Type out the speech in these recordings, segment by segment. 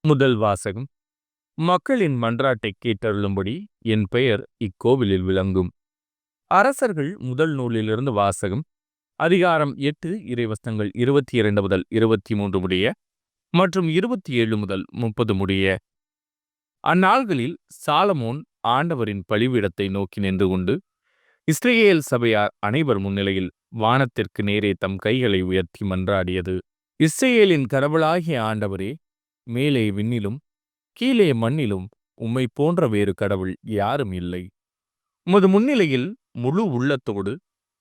முதல் வாசகம். மக்களின் மன்றாட்டைக் கேட்டருளும்படி என் பெயர் இக்கோவிலில் விளங்கும். அரசர்கள் முதல் நூலிலிருந்து வாசகம். அதிகாரம் 8 இறைவசனங்கள் 22 முதல் 23 முடிய மற்றும் 27 முதல் 30 முடிய. அந்நாள்களில் சாலமோன் ஆண்டவரின் பலிபீடத்தை நோக்கி நின்று கொண்டு இஸ்ரேல் சபையார் அனைவர் முன்னிலையில் வானத்திற்கு நேரே தம் கைகளை உயர்த்தி மன்றாடியது. இஸ்ரேலின் கடவுளாகிய ஆண்டவரே, மேலே விண்ணிலும் கீழே மண்ணிலும் உம்மை போன்ற வேறு கடவுள் யாரும் இல்லை. உமது முன்னிலையில் முழு உள்ளத்தோடு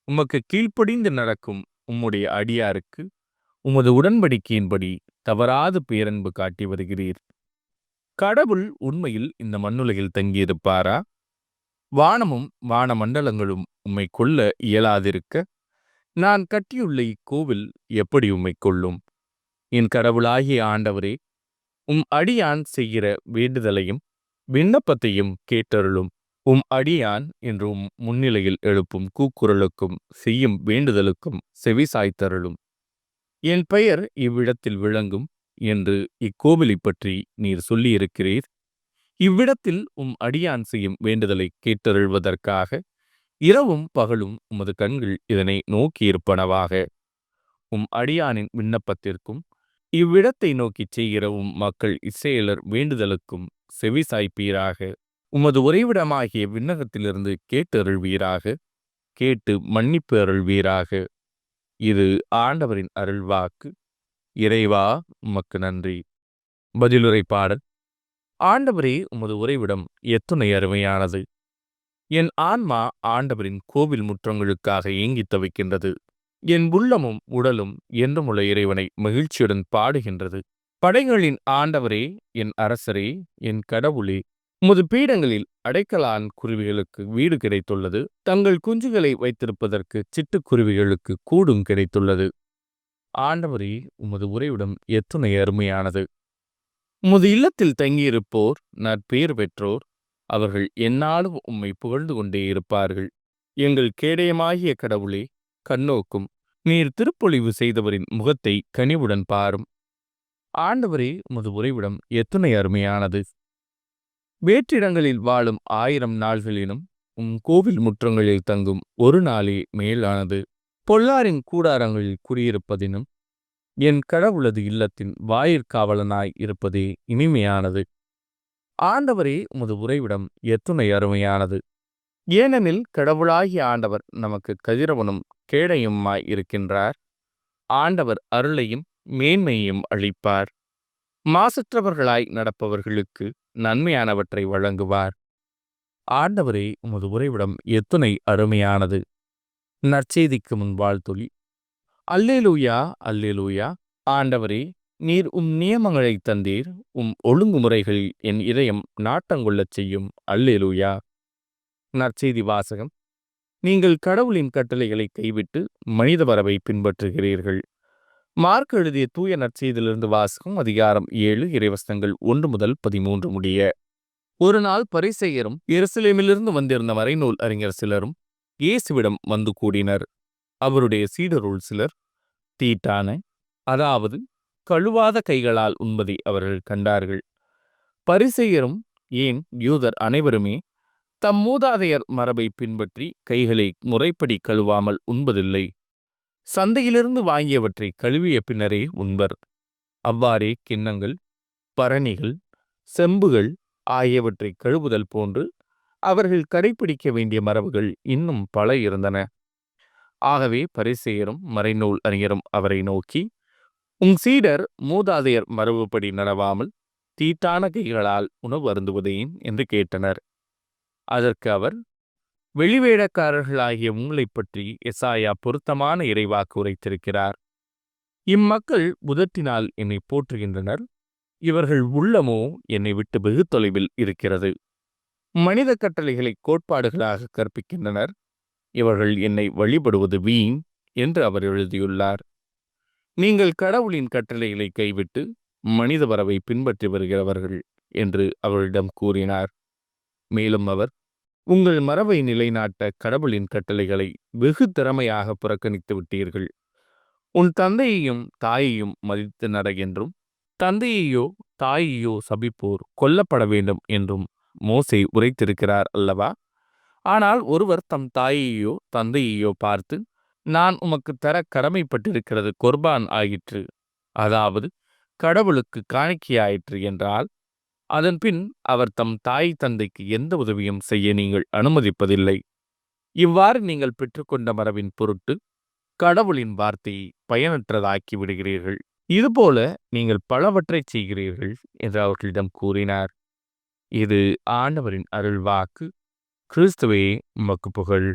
உமக்கு கீழ்ப்படிந்து நடக்கும் உம்முடைய அடியாருக்கு உமது உடன்படிக்கையின்படி தவறாது பேரன்பு காட்டி வருகிறீர். கடவுள் உண்மையில் இந்த மண்ணுலகில் தங்கியிருப்பாரா? வானமும் வான மண்டலங்களும் உம்மை கொள்ள இயலாதிருக்க நான் கட்டியுள்ள இக்கோவில் எப்படி உம்மை கொள்ளும்? என் கடவுளாகிய ஆண்டவரே, உம் அடியான் செய்கிற வேண்டுதலையும் விண்ணப்பத்தையும் கேட்டருளும். உம் அடியான் என்று உம் முன்னிலையில் எழுப்பும் கூக்குரலுக்கும் செய்யும் வேண்டுதலுக்கும் செவிசாய்த்தருளும். என் பெயர் இவ்விடத்தில் விளங்கும் என்று இக்கோவிலை பற்றி நீர் சொல்லியிருக்கிறீர். இவ்விடத்தில் உம் அடியான் செய்யும் வேண்டுதலை கேட்டருள்வதற்காக இரவும் பகலும் உமது கண்கள் இதனை நோக்கியிருப்பனவாக. உம் அடியானின் விண்ணப்பத்திற்கும் இவ்விடத்தை நோக்கி செய்கிறவும் மக்கள் இஸ்ரேலர் வேண்டுதலுக்கும் செவிசாய்ப்பீராக. உமது உறைவிடமாகிய விண்ணகத்திலிருந்து கேட்டு அருள்வீராக. கேட்டு மன்னிப்பு அருள்வீராக. இது ஆண்டவரின் அருள்வாக்கு. இறைவா, உமக்கு நன்றி. பதிலுரை பாடல். ஆண்டவரே, உமது உறைவிடம் எத்துணை அருமையானது! என் ஆன்மா ஆண்டவரின் கோவில் முற்றங்களுக்காக ஏங்கித் தவிக்கின்றது. என் உள்ளமும் உடலும் என்றுமுள்ள இறைவனை மகிழ்ச்சியுடன் பாடுகின்றது. படைகளின் ஆண்டவரே, என் அரசரே, என் கடவுளே, உமது பீடங்களில் அடைக்கலான் குருவிகளுக்கு வீடு கிடைத்துள்ளது. தங்கள் குஞ்சுகளை வைத்திருப்பதற்கு சிட்டுக்குருவிகளுக்கு கூடும் கிடைத்துள்ளது. ஆண்டவரே, உமது உறைவிடம் எத்துணை அருமையானது! உமது இல்லத்தில் தங்கியிருப்போர் நற்பேறு பெற்றோர். அவர்கள் எந்நாளும் உம்மை புகழ்ந்து கொண்டே இருப்பார்கள். எங்கள் கேடயமாகிய கடவுளே, கண்ணோக்கும். நீர் திருப்பொழிவு செய்தவரின் முகத்தை கனிவுடன் பாரும். ஆண்டவரே, உமது உறைவிடம் எத்துணை அருமையானது! வேற்றிடங்களில் வாழும் 1000 நாள்களிலும் உம் கோவில் முற்றங்களில் தங்கும் ஒரு நாளே மேலானது. பொல்லாரின் கூடாரங்களில் குடியிருப்பதினும் என் கடவுளது இல்லத்தின் வாயிற்காவலனாய் இருப்பதே இனிமையானது. ஆண்டவரே, உமது உறைவிடம் எத்துணை அருமையானது! ஏனெனில் கடவுளாகிய ஆண்டவர் நமக்கு கதிரவனும் கேடயமுமாய் இருக்கின்றார். ஆண்டவர் அருளையும் மேன்மையையும் அளிப்பார். மாசற்றவர்களாய் நடப்பவர்களுக்கு நன்மையானவற்றை வழங்குவார். ஆண்டவரே, உமது உறைவிடம் எத்துணை அருமையானது! நற்செய்திக்கு முன் வாழ்த்தொலி. அல்லேலூயா, அல்லேலூயா. ஆண்டவரே, நீர் உம் நியமங்களை தந்தீர். உம் ஒழுங்குமுறைகளில் என் இதயம் நாட்டங்கொள்ளச் செய்யும். அல்லேலூயா. நற்செய்தி வாசகம். நீங்கள் கடவுளின் கட்டளைகளை கைவிட்டு மனித மரபை பின்பற்றுகிறீர்கள். மார்க் எழுதிய தூய நற்செய்தியிலிருந்து வாசகம். அதிகாரம் 7 இறைவசனங்கள் 1 முதல் 13 முடிய. ஒரு நாள் பரிசேயரும் எருசலேமிலிருந்து வந்திருந்த மறைநூல் அறிஞர் சிலரும் இயேசுவிடம் வந்து கூடினர். அவருடைய சீடருள் சிலர் தீட்டான, அதாவது கழுவாத கைகளால் உண்பதை அவர்கள் கண்டார்கள். பரிசேயரும் ஏன் யூதர் அனைவருமே தம் மூதாதையர் மரபை பின்பற்றி கைகளை முறைப்படி கழுவாமல் உண்பதில்லை. சந்தையிலிருந்து வாங்கியவற்றை கழுவிய பின்னரே உண்பர். அவ்வாறே கிண்ணங்கள், பரணிகள், செம்புகள் ஆகியவற்றை கழுவுதல் போன்று அவர்கள் கடைப்பிடிக்க வேண்டிய மரபுகள் இன்னும் பல இருந்தன. ஆகவே பரிசேயரும் மறைநூல் அறிஞரும் அவரை நோக்கி, உம் சீடர் மூதாதையர் மரபுப்படி நடவாமல் தீட்டான கைகளால் உணவு அருந்துவதேன் என்று கேட்டனர். அதற்கு அவர், வெளிவேடக்காரர்களாகிய உங்களை பற்றி எசாயா பொருத்தமான இறைவாக்கு உரைத்திருக்கிறார். இம்மக்கள் உதட்டினால் என்னை போற்றுகின்றனர், இவர்கள் உள்ளமோ என்னை விட்டு வெகு தொலைவில் இருக்கிறது. மனித கட்டளைகளை கோட்பாடுகளாக கற்பிக்கின்றனர், இவர்கள் என்னை வழிபடுவது வீண் என்று அவர் எழுதியுள்ளார். நீங்கள் கடவுளின் கட்டளைகளை கைவிட்டு மனித மரபை பின்பற்றி வருகிறவர்கள் என்று அவரிடம் கூறினார். மேலும் அவர், உங்கள் மரபை நிலைநாட்ட கடவுளின் கட்டளைகளை வெகு திறமையாக புறக்கணித்து விட்டீர்கள். உன் தந்தையையும் தாயையும் மதித்து நட என்றும், தந்தையையோ தாயையோ சபிப்போர் கொல்லப்பட வேண்டும் என்றும் மோசே உரைத்திருக்கிறார் அல்லவா? ஆனால் ஒருவர் தம் தாயையோ தந்தையையோ பார்த்து, நான் உமக்கு தர கடமைப்பட்டிருக்கிறது கொர்பான் ஆயிற்று, அதாவது கடவுளுக்கு காணிக்கையாயிற்று என்றால், அதன்பின் அவர் தம் தாய் தந்தைக்கு எந்த உதவியும் செய்ய நீங்கள் அனுமதிப்பதில்லை. இவ்வாறு நீங்கள் பெற்றுக்கொண்ட மரபின் பொருட்டு கடவுளின் வார்த்தையை பயனற்றதாக்கி விடுகிறீர்கள். இதுபோல நீங்கள் பலவற்றைச் செய்கிறீர்கள் என்று அவர்களிடம் கூறினார். இது ஆண்டவரின் அருள்வாக்கு. கிறிஸ்துவே உமக்கு புகழ்.